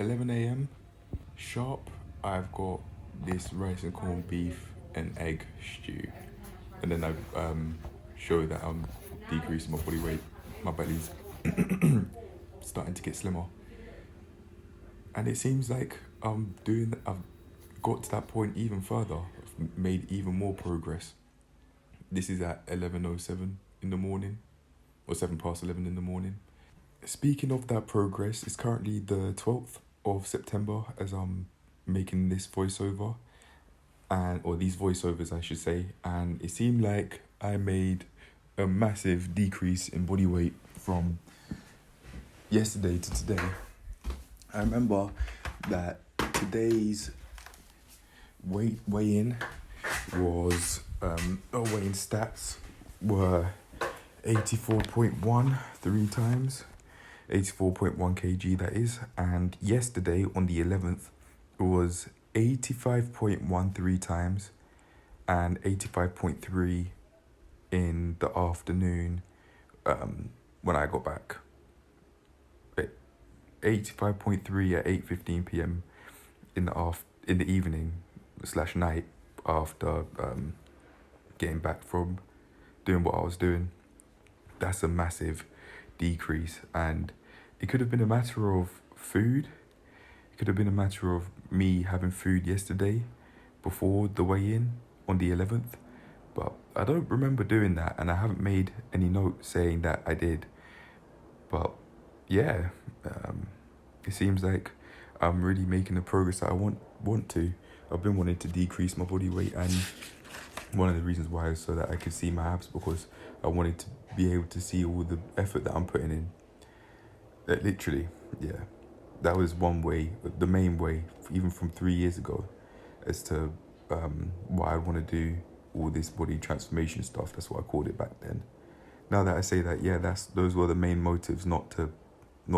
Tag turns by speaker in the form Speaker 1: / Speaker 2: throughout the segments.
Speaker 1: 11 a.m. sharp, I've got this rice and corned beef and egg stew. And then I show that I'm decreasing my body weight. My belly's starting to get slimmer. And it seems like I've got to that point even further. I've made even more progress. This is at 11:07 in the morning, or 7 past 11 in the morning. Speaking of that progress, it's currently the 12th of September as I'm making this voiceover, or these voiceovers, I should say, and it seemed like I made a massive decrease in body weight from yesterday to today. I remember that today's weigh-in was, weigh-in stats were 84.1 three times, 84.1 kg that is, and yesterday on the 11th it was 85.13 times and 85.3 in the afternoon when I got back. 85.3 at 8:15 p.m. in the evening / night after getting back from doing what I was doing. That's a massive decrease, and it could have been a matter of food. It could have been a matter of me having food yesterday before the weigh-in on the 11th, but I don't remember doing that, and I haven't made any note saying that I did. But yeah, it seems like I'm really making the progress that I want to. I've been wanting to decrease my body weight, and one of the reasons why is so that I could see my abs, because I wanted to be able to see all the effort that I'm putting in. Literally, yeah. That was one way, the main way, even from 3 years ago, as to why I want to do all this body transformation stuff. That's what I called it back then. Now that I say that, yeah, those were the main motives, not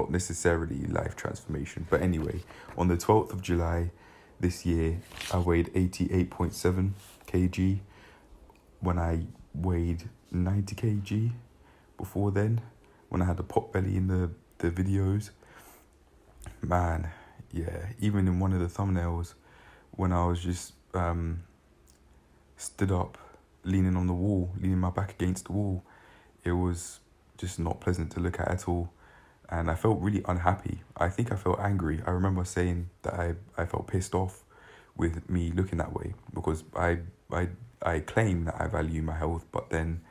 Speaker 1: necessarily life transformation. But anyway, on the 12th of July this year, I weighed 88.7 kg when I weighed 90 kg before then, when I had the pot belly in the videos. Man, yeah, even in one of the thumbnails, when I was just stood up, leaning on the wall, leaning my back against the wall, it was just not pleasant to look at all. And I felt really unhappy. I think I felt angry. I remember saying that I felt pissed off with me looking that way, because I claim that I value my health, but then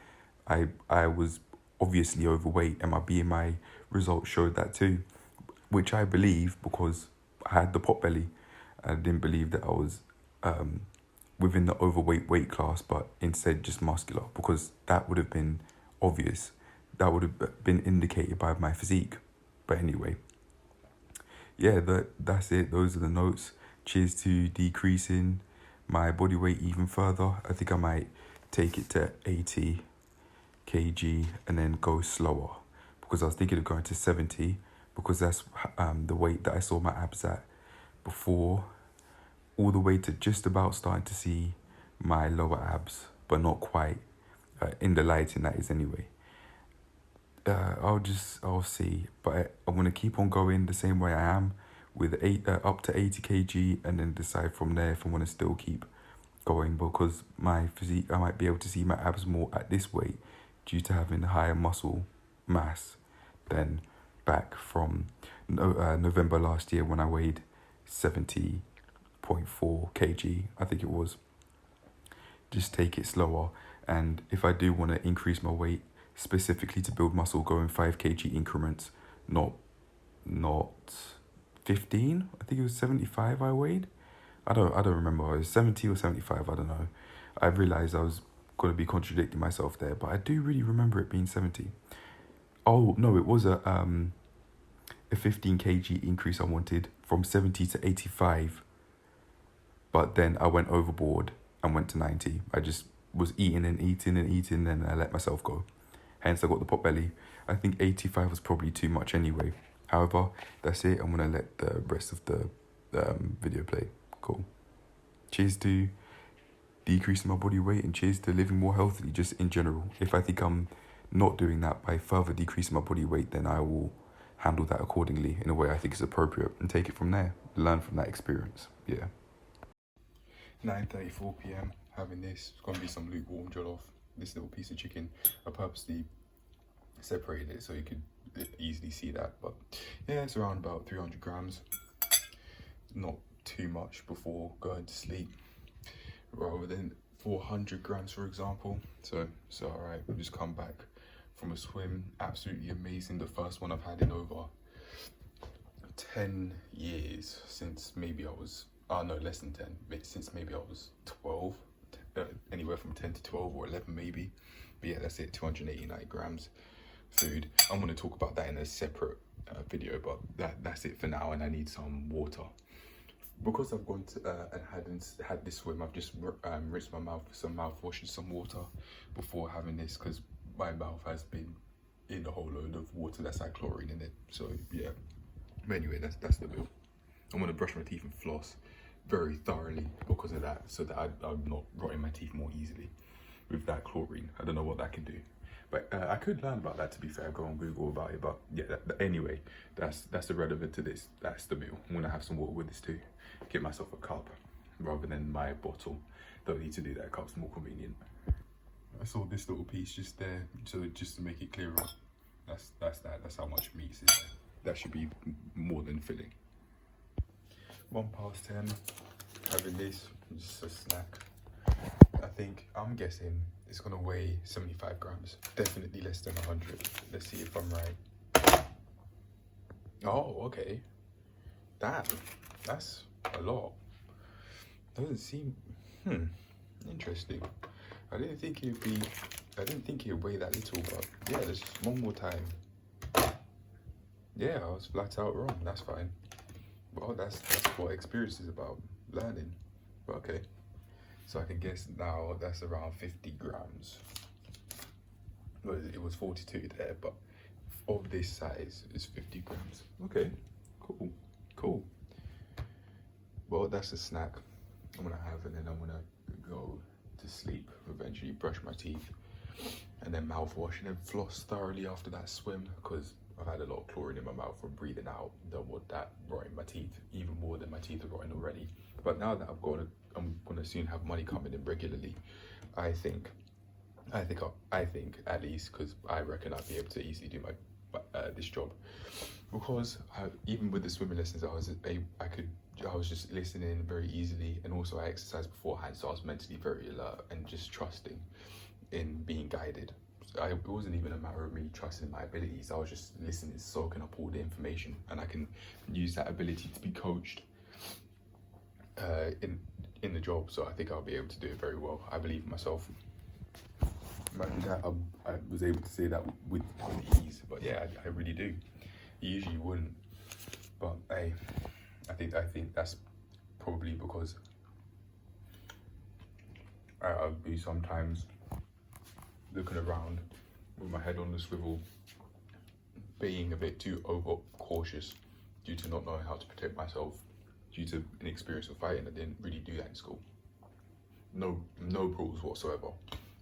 Speaker 1: I was obviously overweight, and my BMI results showed that too, which I believe because I had the pot belly. I didn't believe that I was within the overweight weight class, but instead just muscular, because that would have been obvious. That would have been indicated by my physique. But anyway, yeah, that's it. Those are the notes. Cheers to decreasing my body weight even further. I think I might take it to 80 kg and then go slower, because I was thinking of going to 70, because that's the weight that I saw my abs at before, all the way to just about starting to see my lower abs, but not quite in the lighting, that is, anyway. I'll see, but I'm gonna keep on going the same way I am, with up to 80 kg, and then decide from there if I want to still keep going, because my physique, I might be able to see my abs more at this weight due to having higher muscle mass than back from November last year when I weighed 70.4 kg, I think it was. Just take it slower, and if I do want to increase my weight specifically to build muscle, go in 5 kg increments, not 15. I think it was 75 I weighed. I don't remember. It was 70 or 75, I don't know. I realized I was going to be contradicting myself there, but I do really remember it being 70. Oh no, it was a 15 kg increase I wanted, from 70 to 85, but then I went overboard and went to 90. I just was eating and eating and eating, and I let myself go. Hence I got the pot belly. I think 85 was probably too much anyway. However, that's it. I'm going to let the rest of the video play. Cool. Cheers to decreasing my body weight, and cheers to living more healthily, just in general. If I think I'm not doing that by further decreasing my body weight, then I will handle that accordingly in a way I think is appropriate and take it from there, learn from that experience. Yeah. 9:34 p.m. having this. It's gonna be some lukewarm jollof. This little piece of chicken, I purposely separated it so you could easily see that. But yeah, it's around about 300 grams. Not too much before going to sleep, rather than 400 grams, for example. So all right. We've just come back from a swim. Absolutely amazing. The first one I've had in over 10 years, since maybe I was, no, less than 10, since maybe I was 12, anywhere from 10 to 12 or 11 maybe. But yeah, that's it, 289 grams food. I'm going to talk about that in a separate video, but that's it for now, and I need some water. Because I've gone to and had this swim, I've just rinsed my mouth with some mouthwash and some water before having this, because my mouth has been in a whole load of water that's had chlorine in it. So yeah, but anyway, that's the meal. I'm gonna brush my teeth and floss very thoroughly because of that, so that I'm not rotting my teeth more easily with that chlorine. I don't know what that can do, but I could learn about that, to be fair. Go on Google about it, but yeah, anyway, that's irrelevant to this. That's the meal. I'm gonna have some water with this too. Get myself a cup rather than my bottle. Don't need to do that, cup's more convenient. I saw this little piece just there, so just to make it clearer, that's how much meat is there. That should be more than filling. 10:01, having this, just a snack. I'm guessing it's gonna weigh 75 grams, definitely less than 100. Let's see if I'm right. Oh, okay. Damn, that's a lot. Doesn't seem, interesting. I didn't think it'd weigh that little, but yeah, there's just one more time. Yeah, I was flat out wrong, that's fine. Well, that's what experience is about, learning. But okay, so I can guess now that's around 50 grams. Well, it was 42 there, but of this size is 50 grams. Okay, cool. Well, that's a snack I'm gonna have, and then I'm gonna go to sleep, eventually brush my teeth, and then mouthwash, and then floss thoroughly after that swim, because I've had a lot of chlorine in my mouth from breathing out. Don't want that rotting my teeth even more than my teeth are rotting already. But now that I'm gonna soon have money coming in regularly, I think at least, because I reckon I'll be able to easily do my this job, because even with the swimming lessons, I was just listening very easily, and also I exercised beforehand, so I was mentally very alert and just trusting in being guided. It wasn't even a matter of me trusting my abilities. I was just listening, soaking up all the information, and I can use that ability to be coached in the job. So I think I'll be able to do it very well. I believe in myself. Imagine that I was able to say that with ease, but yeah, I really do. You usually wouldn't, but I think that's probably because I'll be sometimes looking around with my head on the swivel, being a bit too over cautious due to not knowing how to protect myself, due to inexperience of fighting. I didn't really do that in school. No rules whatsoever.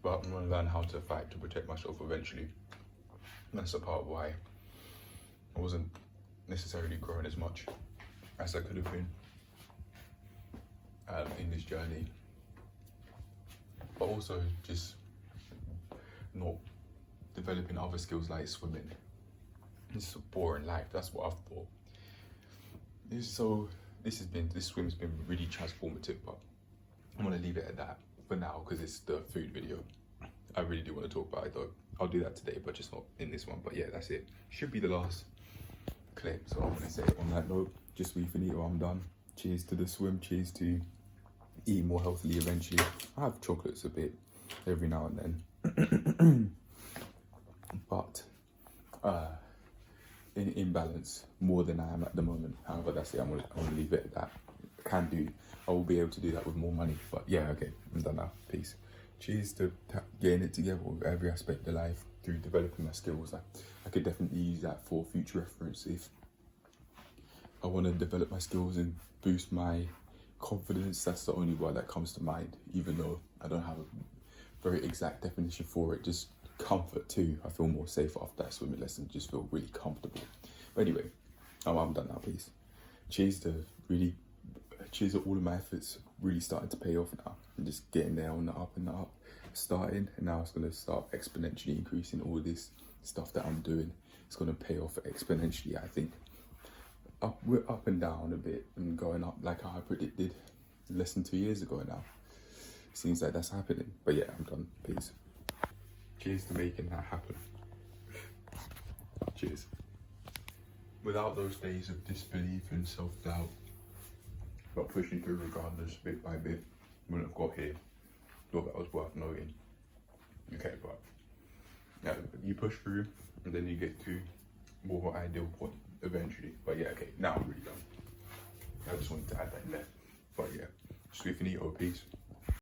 Speaker 1: But I'm gonna learn how to fight to protect myself eventually. That's a part of why I wasn't necessarily growing as much as I could have been in this journey. But also just not developing other skills like swimming. It's a boring life, that's what I've thought. This swim's been really transformative, but I'm gonna leave it at that for now because it's the food video. I really do want to talk about it though. I'll do that today, but just not in this one. But yeah, that's it. Should be the last clip. So I'm gonna say on that note, just finito, I'm done. Cheers to the swim, cheers to eating more healthily eventually. I have chocolates a bit every now and then. But in balance more than I am at the moment. However, that's it. I'm gonna leave it at that. I will be able to do that with more money. But yeah, okay, I'm done now. Peace. Cheers to getting it together with every aspect of life through developing my skills. I could definitely use that for future reference if I want to develop my skills and boost my confidence. That's the only word that comes to mind, even though I don't have a very exact definition for it. Just comfort too. I feel more safe after that swimming lesson. Just feel really comfortable. But anyway, I'm done now, please. Cheers to all of my efforts really starting to pay off now. I'm just getting there on the up and the up, starting, and now it's gonna start exponentially increasing. All this stuff that I'm doing, it's gonna pay off exponentially, I think. We're up and down a bit and going up like how I predicted less than 2 years ago now. Seems like that's happening. But yeah, I'm done. Peace. Cheers to making that happen. Cheers. Without those days of disbelief and self-doubt, but pushing through regardless, bit by bit, wouldn't have got here. Thought that was worth noting. Okay, but yeah, you push through and then you get to more of an ideal point eventually. But yeah, okay, now I'm really done. I just wanted to add that in there. But yeah, Swift and Eto, peace.